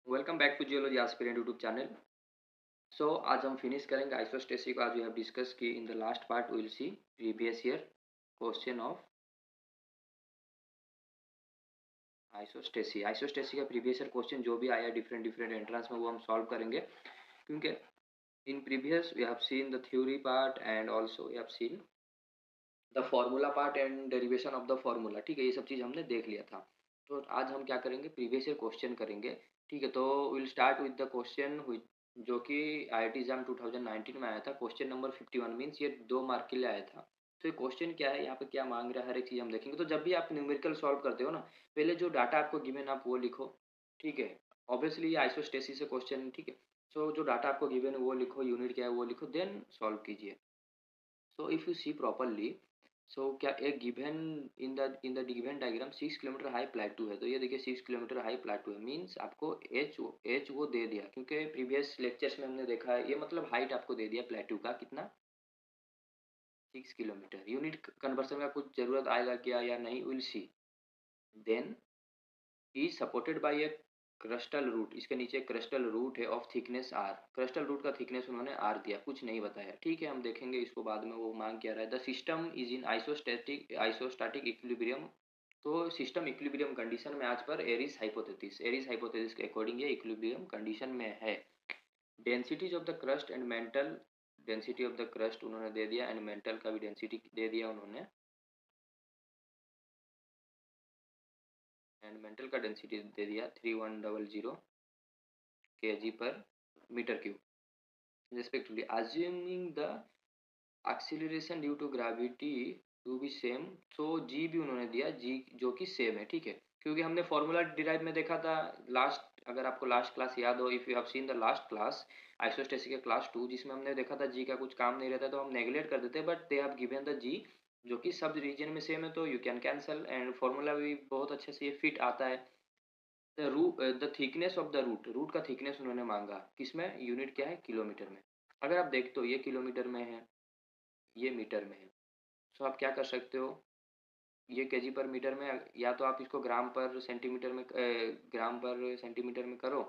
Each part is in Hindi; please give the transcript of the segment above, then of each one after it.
Welcome back to geology aspirant YouTube channel. So आज हम फिनिश करेंगे आइसोस्टेसिक। आज वी हैव डिस्कस की in the last part will see previous year question of isostasy. Isostasy का प्रीवियस ईयर क्वेश्चन जो भी आया डिफरेंट डिफरेंट एंट्रेंस में वो हम सॉल्व करेंगे, क्योंकि in previous we have seen the theory part and also we have seen the formula part and derivation of the formula. ठीक है, ये सब चीज़ हमने देख लिया था। तो आज हम क्या करेंगे, प्रीवियस ईयर क्वेश्चन करेंगे। ठीक है, तो will start with the question जो कि आईआईटी एग्जाम 2019 में आया था। क्वेश्चन नंबर 51 मीन्स ये 2 मार्क के लिए आया था। तो ये क्वेश्चन क्या है, यहाँ पे क्या मांग रहा है, हर एक चीज़ हम देखेंगे। तो जब भी आप न्यूमेरिकल सॉल्व करते हो ना, पहले जो डाटा आपको गिवन आप वो लिखो। ठीक है, ऑब्वियसली ये आइसोस्टेसिस से क्वेश्चन। ठीक है, सो जो डाटा आपको गिवन है वो लिखो, यूनिट क्या है वो लिखो, देन सॉल्व कीजिए। So if you see properly, so क्या एक given in the given diagram 6 kilometre high plateau है। तो ये देखिए 6 किलोमीटर हाई प्लेटू है, मीन्स आपको एच वो दे दिया, क्योंकि प्रीवियस लेक्चर्स में हमने देखा है ये मतलब हाइट आपको दे दिया प्लेटू का कितना, 6 किलोमीटर। यूनिट कन्वर्सन का कुछ जरूरत आएगा क्या या नहीं, will see. Then is supported by a crustal root, इसके नीचे क्रस्टल रूट है of thickness R. Crustal root का थिकनेस उन्होंने आर दिया, कुछ नहीं बताया। ठीक है, हम देखेंगे इसको बाद में वो मांग क्या रहा है। The system is in isostatic equilibrium. तो सिस्टम इक्विलिब्रियम कंडीशन में आज पर एरिस हाइपोथेसिस के अकॉर्डिंग ये इक्विलिब्रियम कंडीशन में है। Densities of the crust and mental, density of the crust उन्होंने दे दिया एंड मेंटल का भी डेंसिटी दे दिया उन्होंने, एंड मेंटल का डेंसिटी दे दिया 3100 kg per metre cube respectively, assuming the acceleration due to gravity to be same। so g भी उन्होंने दिया, g जो कि सेम है। ठीक है, क्योंकि हमने फॉर्मूला डिराइव में देखा था लास्ट, अगर आपको लास्ट क्लास याद हो, if you have seen the last class isostatic के क्लास 2, जिसमें हमने देखा था g का कुछ काम नहीं रहता तो हम नेगलेक्ट कर देते, but they have given the g जो कि सब रीजन में सेम है, तो you can cancel and formula भी बहुत अच्छे से ये फिट आता है। The thickness of the root, root का थिकनेस उन्होंने मांगा, किसमें, यूनिट क्या है, किलोमीटर में। अगर आप देखते हो ये किलोमीटर में है, ये मीटर में है, तो आप क्या कर सकते हो, ये केजी पर मीटर में, या तो आप इसको ग्राम पर सेंटीमीटर में ग्राम पर सेंटीमीटर में करो,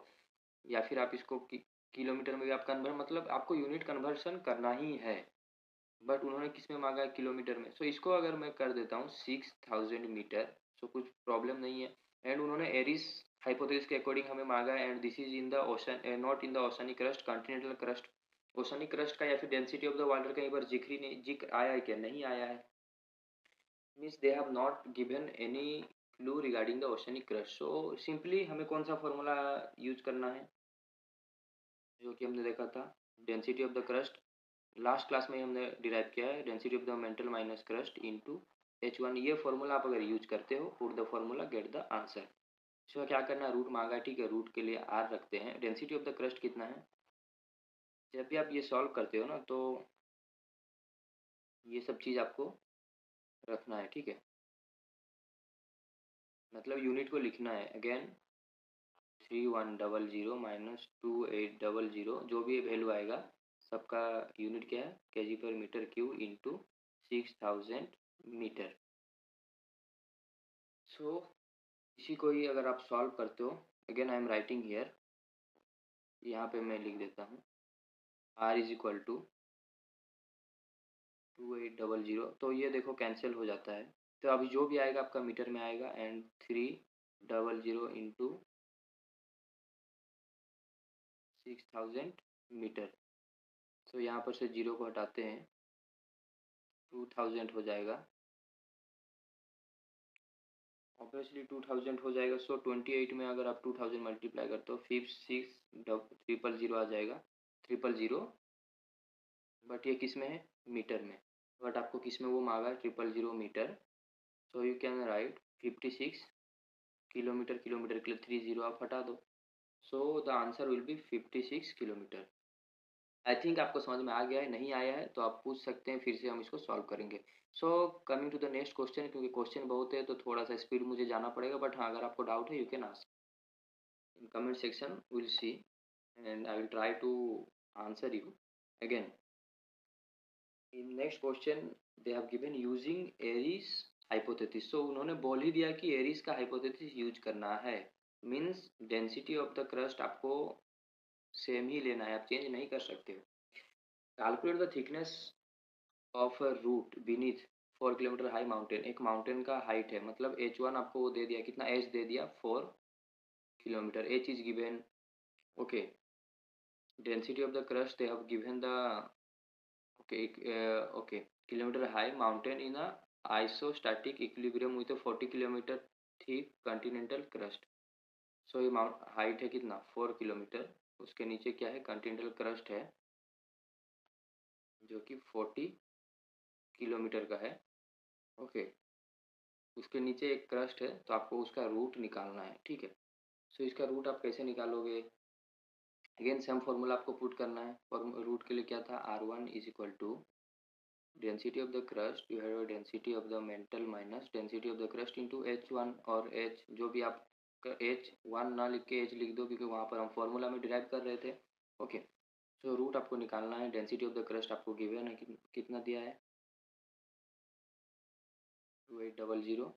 या फिर आप इसको किलोमीटर में भी आप कन्वर्ट, मतलब आपको यूनिट कन्वर्सन करना ही है। बट उन्होंने किस में मांगा है, किलोमीटर में। सो इसको अगर मैं कर देता हूँ 6000 मीटर, सो कुछ प्रॉब्लम नहीं है। एंड उन्होंने एरिस हाइपोथेसिस के अकॉर्डिंग हमें मांगा है, and this is in the ocean, not in the oceanic crust, continental crust. Oceanic crust का या फिर डेंसिटी ऑफ द वाटर कहीं पर जिक्र ही नहीं, जिक्र आया है क्या, नहीं आया है। Means they have not given any clue regarding the oceanic crust. So simply हमें कौन सा फॉर्मूला यूज करना है, जो कि हमने देखा था, density of the crust last class में हमने डिराइव किया है, density of the mantle minus crust into H1। ये फॉर्मूला आप अगर यूज करते हो, put the formula gate the answer. इसमें क्या करना है, रूट मांगा है, ठीक है, रूट के लिए आर रखते हैं। डेंसिटी ऑफ द क्रस्ट कितना है, जब भी आप ये सॉल्व करते हो ना, तो ये सब चीज़ आपको रखना है। ठीक है, मतलब यूनिट को लिखना है अगेन, 3100 माइनस 2800, जो भी वैल्यू आएगा सबका यूनिट क्या है, केजी पर मीटर क्यूब इंटू 6000 मीटर। सो इसी को ही अगर आप सॉल्व करते हो, again I am writing here, यहाँ पे मैं लिख देता हूँ आर इज इक्वल टू 2800। तो ये देखो कैंसिल हो जाता है, तो अभी जो भी आएगा आपका मीटर में आएगा, एंड 300 इंटू 6000 मीटर। तो यहाँ पर से जीरो को हटाते हैं, 2000 हो जाएगा, ऑब्वियसली 2000 हो जाएगा। सो 28 में अगर आप 2000 मल्टीप्लाई करते हो, 5 6 0 आ जाएगा, 000। बट ये किस में है, मीटर में। बट आपको किस में वो मांगा है, 000 metre. So you can write 56 kilometre, kilometre के लिए 30 आप हटा दो। So the answer will be 56 kilometre. I think आपको समझ में आ गया है, नहीं आया है तो आप पूछ सकते हैं, फिर से हम इसको सॉल्व करेंगे। So coming to the next question, क्योंकि क्वेश्चन बहुत है तो थोड़ा सा स्पीड मुझे जाना पड़ेगा, बट हाँ अगर आपको डाउट है you can ask in comment section, we'll see and I will try to answer you again. In next question they have given using Aries hypothesis। so उन्होंने बोल ही दिया कि एरिस का हाइपोथेसिस यूज करना है। Means density of the crust आपको सेम ही लेना है, आप चेंज नहीं कर सकते हो। Calculate the thickness of a root beneath 4 kilometre high mountain. एक माउंटेन का हाइट है, मतलब H1 आपको वो दे दिया, कितना H दे दिया 4 kilometre, H is given. Okay, density of the crust they have given the, okay okay, kilometre high mountain in a isostatic equilibrium with 40 किलोमीटर थिक कॉन्टिनेंटल क्रस्ट। सो ये माउंट हाइट है कितना 4 किलोमीटर, उसके नीचे क्या है कॉन्टिनेंटल क्रस्ट है जो कि 40 किलोमीटर का है। ओके, उसके नीचे एक क्रस्ट है, तो आपको उसका रूट निकालना है, ठीक है। सो इसका रूट आप कैसे निकालोगे, अगेन सेम फॉर्मूला आपको पुट करना है। रूट के लिए क्या था, R1 is equal to density of the crust divided by density of the mantle minus density of the crust into H1, और H जो भी आप H1 ना लिख के H लिख दो, क्योंकि वहाँ पर हम फॉर्मूला में डिराइव कर रहे थे। ओके, सो रूट आपको निकालना है, डेंसिटी ऑफ द क्रस्ट आपको गिवन है, कितना दिया है 2800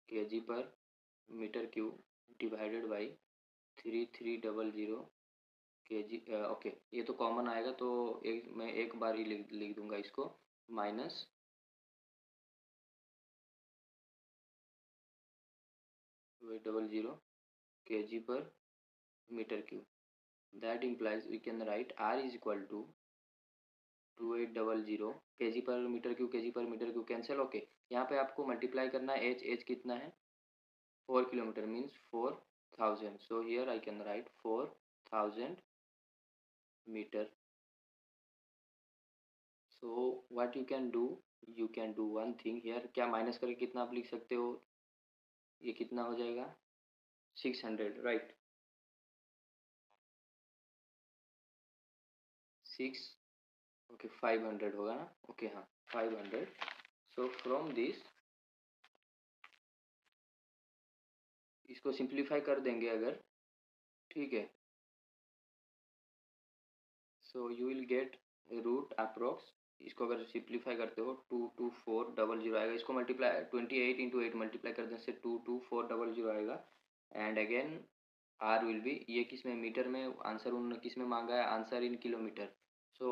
kg per metre cube divided by 3300 kg। Okay, ये तो कॉमन आएगा, तो मैं एक बार ही लिख दूंगा इसको, minus 2800 kg per metre cube. That implies we can write R is equal to 2800 kg per metre cube, kg per metre cube cancel. Okay, यहाँ पे आपको मल्टीप्लाई करना है, H कितना है 4 kilometre means 4000, so here I can write 4000 metre. So what you can do one thing here, क्या माइनस करके कितना आप लिख सकते हो, ये कितना हो जाएगा 600, राइट 6, ओके 500 होगा ना, ओके हाँ 500। सो फ्रॉम दिस इसको सिंप्लीफाई कर देंगे अगर, ठीक है, so you will get root approx, इसको अगर सिंप्लीफाई करते हो 22400 आएगा, इसको मल्टीप्लाई 28 × 8 मल्टीप्लाई करने से 22400 आएगा। And again R will be, ये किस में मीटर में, आंसर उन्होंने किस में मांगा है, answer in kilometre. So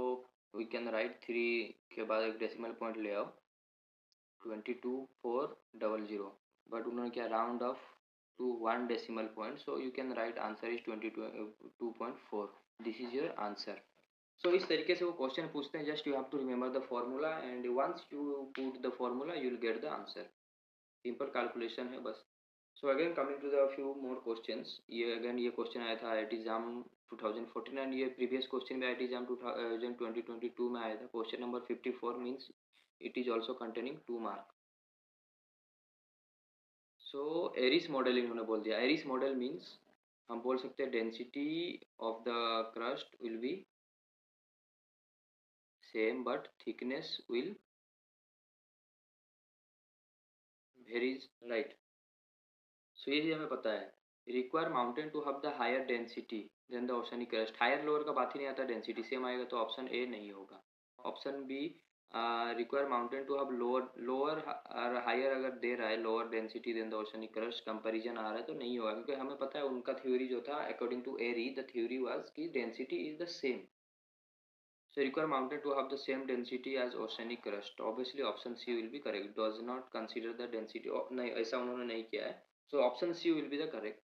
we can write 3 के बाद एक डेसिमल पॉइंट ले आओ 22400, बट उन्होंने क्या round off to 1 decimal point, so you can write answer is 22.4, this is your answer. So इस तरीके से वो क्वेश्चन पूछते हैं, just you have to remember the formula and once you put the formula you will get the answer, simple calculation है बस। So again coming to the few more questions, ये अगेन ये क्वेश्चन आया था IIT एग्जाम 2014, एंड ये प्रीवियस क्वेश्चन भी IIT एग्जाम 2022 में आया था, question number 54 means it is also containing 2 mark. So Airy's model इन्होंने बोल दिया, एरिस मॉडल मीन्स हम बोल सकते हैं density of the crust will be same but thickness will varies, right. So ये हमें पता है, require mountain to have the higher density than the oceanic crust, higher lower का बात ही नहीं आता, डेंसिटी सेम आएगा, तो ऑप्शन ए नहीं होगा। Option B, require mountain to have lower lower और हायर अगर दे रहा है lower density than the oceanic crust comparison आ रहा है तो नहीं होगा, क्योंकि हमें पता है उनका थ्योरी जो था according to Airy, the theory was कि density is the same, so require mountain to have the same density as oceanic crust, obviously option C will be correct, does not consider the density, नहीं ऐसा उन्होंने नहीं किया है, so option C will be the correct।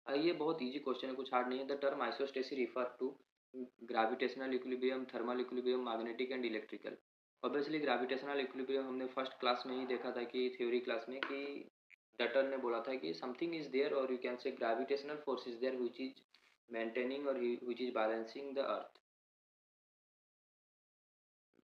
ये बहुत इजी क्वेश्चन है, कुछ हार्ड नहीं है। The term isostasy refer to gravitational equilibrium, thermal equilibrium, magnetic and electrical. Obviously gravitational equilibrium हमने फर्स्ट क्लास में ही देखा था कि थ्योरी क्लास में कि डटर ने बोला था कि समथिंग इज देयर और you can say gravitational force is there which is maintaining और which is balancing the earth.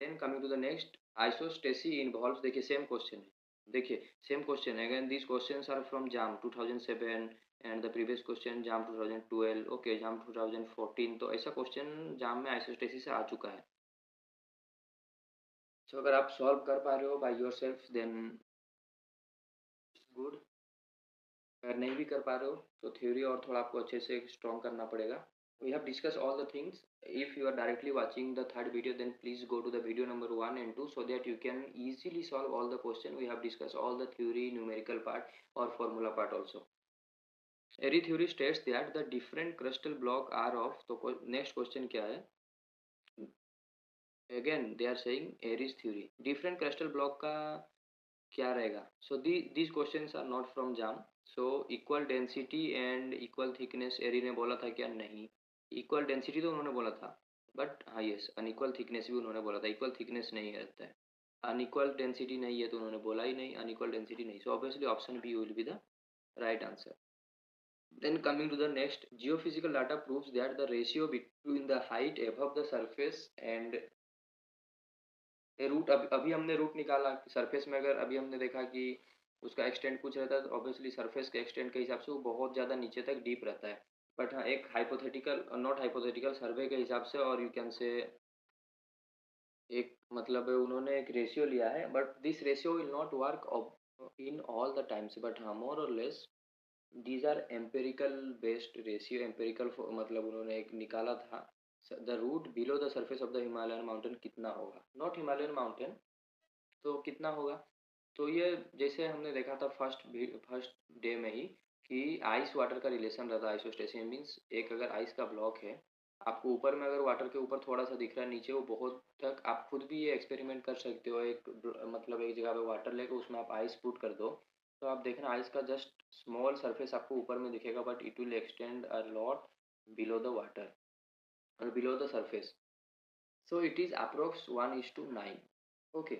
Then coming to the next, isostasy involves, देखिए सेम क्वेश्चन है, देखिए सेम क्वेश्चन है, again this questions are from JAM 2007 and the previous question JAM 2012, okay JAM 2014, तो ऐसा क्वेश्चन जाम में आइसोस्टेसी से आ चुका है। सो अगर आप सॉल्व कर पा रहे हो बाय योरसेल्फ देन गुड, अगर नहीं भी कर पा रहे हो तो थ्योरी और थोड़ा आपको अच्छे से स्ट्रॉन्ग करना पड़ेगा। We have discussed all the things. If you are directly watching the third video, then please go to the video number 1 and 2 so that you can easily solve all the question. We have discussed all the theory, numerical part or formula part also. Airy theory states that the different crystal block are of, तो नेक्स्ट क्वेश्चन क्या है, again they are saying Airy's theory different crystal block का क्या रहेगा। So these questions are not from JAM. So equal density and equal thickness Airy ने बोला था क्या, नहीं। इक्वल डेंसिटी तो उन्होंने बोला था, बट हाँ यस अनइक्वल थिकनेस भी उन्होंने बोला था, इक्वल थिकनेस नहीं रहता है। अनइक्वल डेंसिटी नहीं है तो उन्होंने बोला ही नहीं, अनइक्वल डेंसिटी नहीं, so obviously option B will be the right answer. Then coming to the next, geophysical data proves that the ratio between the height above the surface and a root, अभी हमने रूट निकाला सरफेस में, अगर अभी हमने देखा कि उसका एक्सटेंड कुछ रहता है तो ऑब्वियसली सरफेस के एक्सटेंड के हिसाब से वो बहुत ज़्यादा नीचे तक डीप रहता है। बट हाँ एक हाइपोथेटिकल, नॉट हाइपोथेटिकल, सर्वे के हिसाब से, और यू कैन से एक मतलब उन्होंने एक रेशियो लिया है, but this ratio will not work in all the times, but हाँ मोर और less these are empirical based ratio. Empirical मतलब उन्होंने एक निकाला था, the root below the surface of the Himalayan mountain कितना होगा, नॉट हिमालयन माउंटेन, तो कितना होगा। तो ये जैसे हमने देखा था फर्स्ट डे में ही कि आइस वाटर का रिलेशन रहता है आइसोस्टेसिस मीन्स, एक अगर आइस का ब्लॉक है, आपको ऊपर में अगर वाटर के ऊपर थोड़ा सा दिख रहा है, नीचे वो बहुत तक, आप खुद भी ये एक्सपेरिमेंट कर सकते हो, एक मतलब एक जगह पे वाटर लेके उसमें आप आइस पुट कर दो, तो आप देखना आइस का जस्ट स्मॉल सरफेस आपको ऊपर में दिखेगा, but it will extend a lot below the water और below the surface. So it is approx 1:9। Okay,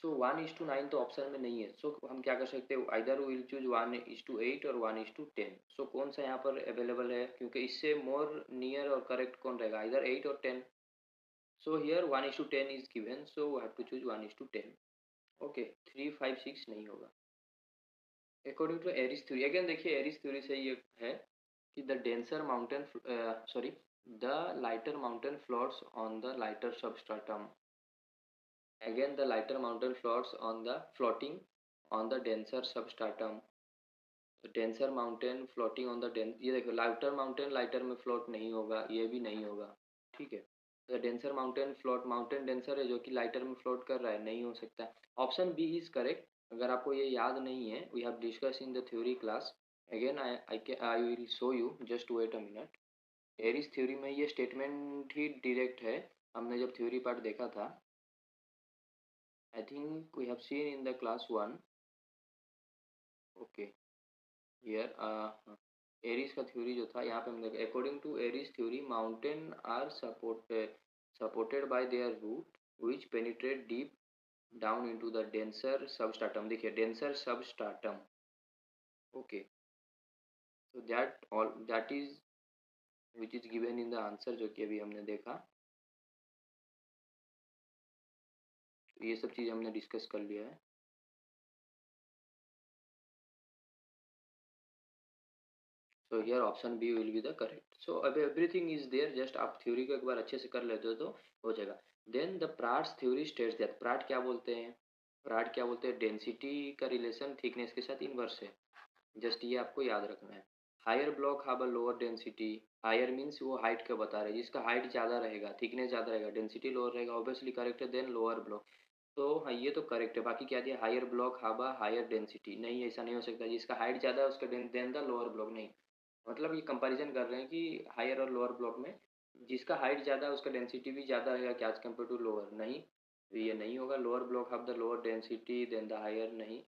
so 1:9 तो ऑप्शन में नहीं है, सो हम क्या कर सकते हैं, आइदर विल चूज 1:8 और 1:10। सो कौन सा यहाँ पर अवेलेबल है, क्योंकि इससे मोर नियर और करेक्ट कौन रहेगा, आइदर 8 और 10। So here 1:10 is given, so we have to choose 1:10। Okay, 3, 5, 6 नहीं होगा। According to Airy's theory, again देखिए एरिस थ्योरी से ये है कि the denser mountain, sorry, the lighter mountain floats on the lighter substratum. Again, the lighter mountain floating on the denser substratum. Denser mountain floating on the dense, ये देखो लाइटर माउंटेन लाइटर में फ्लोट नहीं होगा, ये भी नहीं होगा, ठीक है। The denser mountain float, mountain denser है जो कि लाइटर में फ्लोट कर रहा है, नहीं हो सकता। Option B is correct. अगर आपको ये याद नहीं है, we have discuss in the theory class, again I will show you, just wait a minute. Airy's theory में ये स्टेटमेंट ही डायरेक्ट है, हमने जब थ्योरी पार्ट देखा था, I think we have seen in the class 1। Okay, here Airy's का थ्योरी जो था यहाँ पे हमने, according to Airy's theory mountain are supported by their root which penetrate deep down into the denser substratum. देखिए डेंसर सबस्ट्राटम, ओके, तो that is which is given in the answer, जो कि अभी हमने देखा। तो ये सब चीज़ हमने डिस्कस कर लिया है। So here option B will be the correct. So अब एवरीथिंग इज देयर, जस्ट आप थ्योरी को एक बार अच्छे से कर लेते हो तो हो जाएगा। Then the Pratt's theory states that, Pratt क्या बोलते हैं, प्राट क्या बोलते हैं, डेंसिटी का रिलेशन थिकनेस के साथ इनवर्स है, जस्ट ये आपको याद रखना है। Higher block have a lower density, higher means वो हाइट का बता रहे हैं, जिसका हाइट ज़्यादा रहेगा थिकनेस ज़्यादा रहेगा, डेंसिटी लोअर रहेगा, ऑब्वियसली करेक्ट है। देन लोअर ब्लॉक, तो हाँ ये तो करेक्ट है। बाकी क्या दिया, higher block have a higher density, नहीं ऐसा नहीं हो सकता, जिसका हाइट ज़्यादा है उसका देन द लोअर ब्लॉक, नहीं। मतलब ये कंपैरिजन कर रहे हैं कि हायर और लोअर ब्लॉक में जिसका हाइट ज़्यादा है उसका डेंसिटी भी ज़्यादा रहेगा क्या, एज कम्पेयर टू लोअर, नहीं, तो ये नहीं होगा। Lower block of the lower density than the higher, नहीं,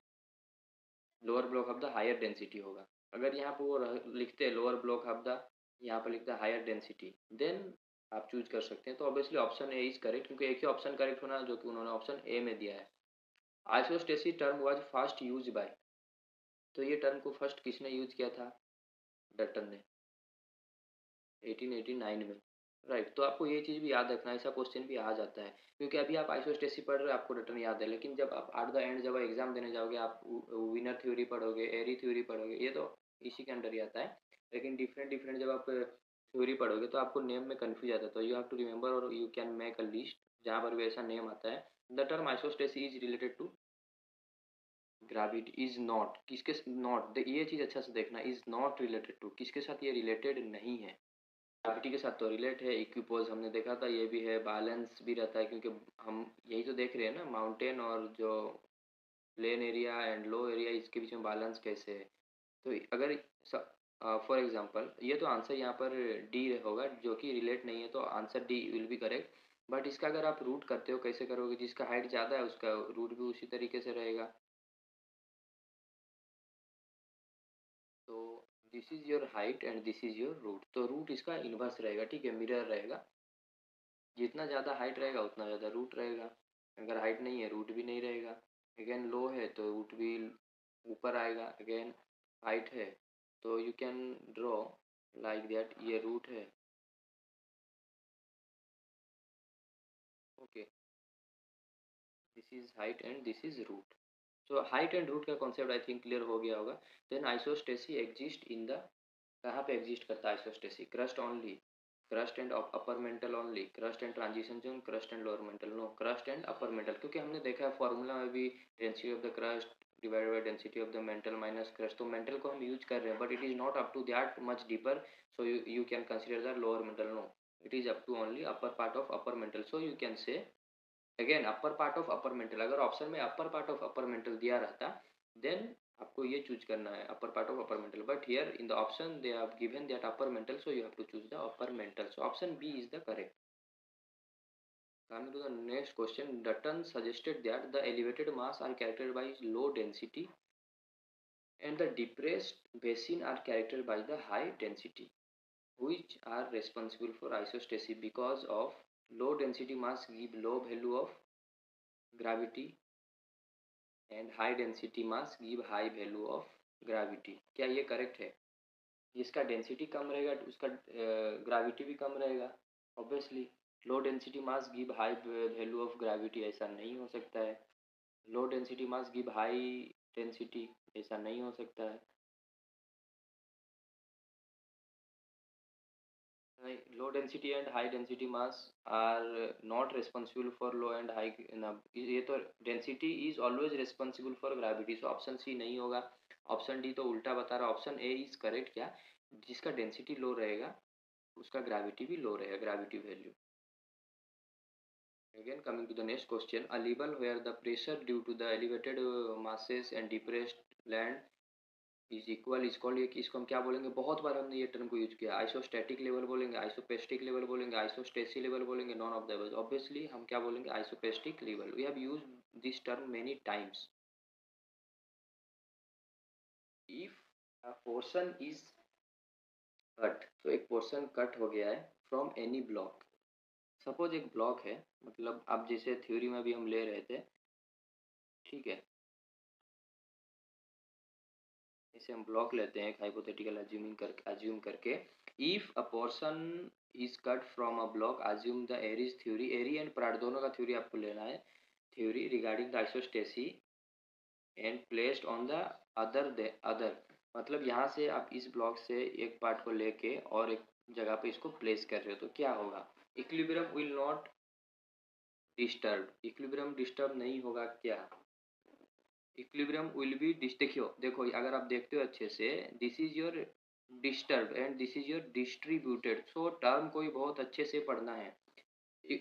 lower block of the higher density होगा। अगर यहाँ पे वो लिखते हैं लोअर ब्लॉक ऑफ द, यहाँ पर लिखता है हायर डेंसिटी, देन आप चूज कर सकते हैं। तो obviously option A is correct, क्योंकि एक ही ऑप्शन करेक्ट होना जो कि उन्होंने ऑप्शन ए में दिया है। Isostasis term was first use by, तो ये टर्म को फर्स्ट किसने यूज किया था, डल्टन ने, 1889 में, राइट। तो आपको ये चीज़ भी याद रखना है, ऐसा क्वेश्चन भी आ जाता है, क्योंकि अभी आप आइसोस्टेसिस पढ़ रहे हो आपको रिटर्न याद है, लेकिन जब आप एट द एंड जब एग्जाम देने जाओगे आप विनर थ्योरी पढ़ोगे, एरी थ्योरी पढ़ोगे, ये तो इसी के अंडर ही आता है, लेकिन डिफरेंट डिफरेंट जब आप थ्योरी पढ़ोगे तो आपको नेम में कन्फ्यूज आता है, तो यू हैव टू रिमेंबर और you can make a list जहाँ पर भी ऐसा नेम आता है। The term isostasis is related to gravity, is not, किसके नॉट, ये चीज़ अच्छा से देखना, इज नॉट रिलेटेड टू, किसके साथ ये रिलेटेड नहीं है, ग्रेविटी के साथ तो रिलेट है। इक्विपोज हमने देखा था, ये भी है, बैलेंस भी रहता है, क्योंकि हम यही तो देख रहे हैं ना, माउंटेन और जो plain area and low area, इसके बीच में बैलेंस कैसे है। तो अगर फॉर एग्जांपल ये तो आंसर यहाँ पर डी होगा, जो कि रिलेट नहीं है, तो answer D will be correct. But इसका अगर आप रूट करते हो कैसे करोगे, जिसका हाइट ज़्यादा है उसका रूट भी उसी तरीके से रहेगा। तो this is your height and this is your root, तो रूट इसका इन्वर्स रहेगा, ठीक है, मिरर रहेगा। जितना ज़्यादा हाइट रहेगा उतना ज़्यादा रूट रहेगा। अगर हाइट नहीं है रूट भी नहीं रहेगा। अगेन लो है तो रूट भी ऊपर आएगा। अगेन हाइट है तो you can draw like that, ये रूट है। Okay, this is height and this is root. So height and root का कॉन्सेप्ट आई थिंक क्लियर हो गया होगा। Then isostasy exist in the, कहाँ पे एग्जिस्ट करता है isostasy? Crust only, crust and upper mantle only, crust and transition zone, crust and lower mantle, no, crust and upper mantle, क्योंकि हमने देखा है फॉर्मूला में भी density of the crust divided by density of the mantle minus crust, तो मेंटल को हम यूज कर रहे हैं but it is not up to that much deeper, so you can consider the lower mantle, no, it is up to only upper part of upper mantle, so you can say again upper part of upper mantle. अगर ऑप्शन में upper part of upper mantle दिया रहता देन आपको ये चूज करना है upper part of upper mantle, but here in the option they have given that upper mantle, so you have to choose the upper mantle, so option B is the correct. Coming to the next question, Dutton suggested that the elevated mass are characterized by low density and the depressed basin are characterized by the high density, which are responsible for isostasy because of low density mass give low value of gravity and high density mass give high value of gravity. क्या ये करेक्ट है? जिसका डेंसिटी कम रहेगा उसका ग्रेविटी भी कम रहेगा obviously. Low density mass give high value of gravity, ऐसा नहीं हो सकता है। Low density mass give high density, ऐसा नहीं हो सकता है। Low density and high density mass are not responsible for low and high, ये तो density is always responsible for gravity, so option C नहीं होगा। ऑप्शन डी तो उल्टा बता रहा है, ऑप्शन ए इज करेक्ट। क्या? जिसका डेंसिटी लो रहेगा उसका ग्रेविटी भी लो रहेगा, gravity value. Again, coming to the next question, a level where the pressure due to the elevated masses and depressed land is equal is called, ये इसको हम क्या बोलेंगे? बहुत बार हमने ये टर्म को यूज किया। आइसोस्टैटिक लेवल बोलेंगे, आइसोपेस्टिक लेवल बोलेंगे, आइसोस्टेसी लेवल बोलेंगे, none of the above. Obviously हम क्या बोलेंगे? Isopiestic level. We have used this term many times. If a portion is cut, तो एक पोर्शन कट हो गया है फ्रॉम एनी ब्लॉक। सपोज एक ब्लॉक है, मतलब अब जैसे थ्योरी में भी हम ले रहे थे, ठीक है, इसे हम ब्लॉक लेते हैं एक हाइपोथेटिकल अज्यूम करके। If a portion is cut from a block, assume the Airy's theory, Airy and Pratt दोनों का थ्योरी आपको लेना है, theory regarding the isostasy and placed on the other, मतलब यहाँ से आप इस ब्लॉक से एक पार्ट को लेके और एक जगह पे इसको प्लेस कर रहे हो, तो क्या होगा? Equilibrium will not disturb, equilibrium disturb नहीं होगा। क्या? इक्विलिब्रियम विल बी देखियो, देखो अगर आप देखते हो अच्छे से, this is your disturb and this is your distributed, so term को ही बहुत अच्छे से पढ़ना है।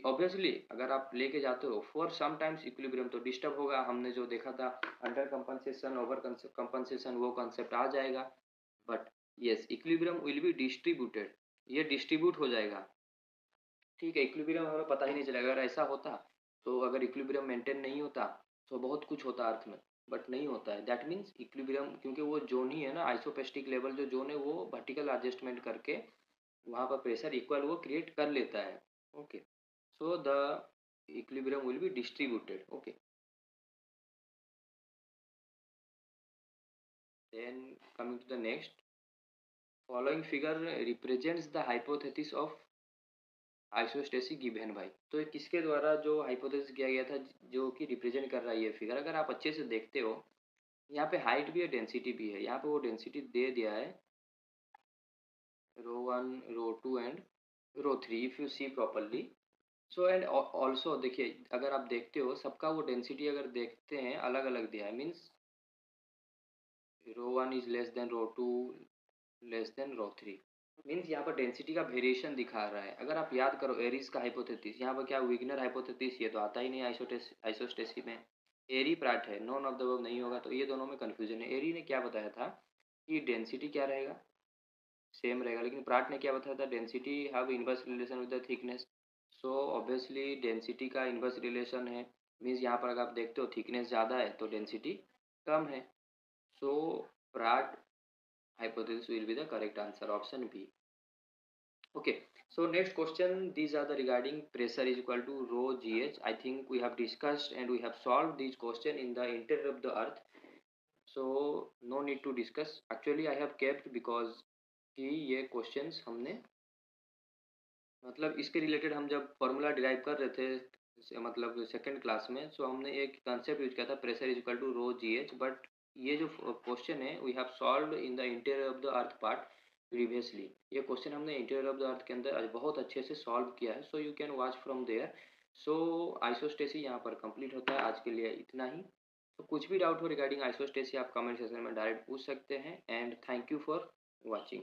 ऑब्वियसली अगर आप लेके जाते हो फॉर सम टाइम्स इक्विलिब्रियम, तो डिस्टर्ब होगा। हमने जो देखा था अंडर कंपनसेशन ओवर कंपनसेशन, वो कंसेप्ट आ जाएगा। But yes, equilibrium will be distributed, ये डिस्ट्रीब्यूट हो जाएगा, ठीक है। इक्विलिब्रियम हमें पता ही नहीं चलेगा। अगर ऐसा होता, तो अगर इक्विलिब्रियम मेंटेन नहीं होता तो बहुत कुछ होता अर्थ में, बट नहीं होता है। दैट मीन्स इक्विलिब्रियम, क्योंकि वो जोन ही है ना, आइसोपेस्टिक लेवल जो जोन है वो वर्टिकल एडजस्टमेंट करके वहाँ पर प्रेशर इक्वल वो क्रिएट कर लेता है। Okay, so the equilibrium will be distributed. Okay, then coming to the next, following figure represents the hypothesis of isostasy given by, तो ये किसके द्वारा जो हाइपोथेसिस किया गया था, जो कि रिप्रेजेंट कर रहा है ये फिगर? अगर आप अच्छे से देखते हो, यहाँ पे हाइट भी है, डेंसिटी भी है। यहाँ पे वो डेंसिटी दे दिया है rho 1, rho 2 and rho 3, if you see properly. So and also देखिए, अगर आप देखते हो सबका वो डेंसिटी अगर देखते हैं अलग अलग दिया है, means rho 1 is less than rho 2, less than rho 3, means यहाँ पर डेंसिटी का वेरिएशन दिखा रहा है। अगर आप याद करो एरीज का हाइपोथेसिस, यहाँ पर क्या विग्नर हाइपोथेसिस, ये तो आता ही नहीं आइसोस्टेसी में। एरी प्राट है, नॉन ऑफ द अबव नहीं होगा, तो ये दोनों में कंफ्यूजन है। एरी ने क्या बताया था कि डेंसिटी क्या रहेगा? सेम रहेगा, लेकिन प्राट ने क्या बताया था, density have inverse relation with the thickness. So obviously density का इनवर्स रिलेशन है, मीन्स यहाँ पर अगर आप देखते हो थिकनेस ज़्यादा है तो डेंसिटी कम है। सो Pratt hypothesis will be the correct answer, option B. Okay, so next question, these are the regarding pressure is equal to rho gh. I think we have discussed and we have solved these question in the interior of the earth, so no need to discuss. Actually I have kept because कि ये क्वेश्चंस हमने मतलब इसके रिलेटेड हम जब फॉर्मूला डिराइव कर रहे थे मतलब सेकंड क्लास में, सो हमने एक कंसेप्ट यूज किया था, pressure is equal to rho G H. But ये जो क्वेश्चन है we have solved in the interior of the earth part previously. ये क्वेश्चन हमने इंटीरियर ऑफ द अर्थ के अंदर आज बहुत अच्छे से सॉल्व किया है, so you can watch from there. So isostasy यहाँ पर कंप्लीट होता है। आज के लिए इतना ही। तो कुछ भी डाउट हो रिगार्डिंग आइसोस्टेसी आप कमेंट सेक्शन में डायरेक्ट पूछ सकते हैं। And thank you for watching.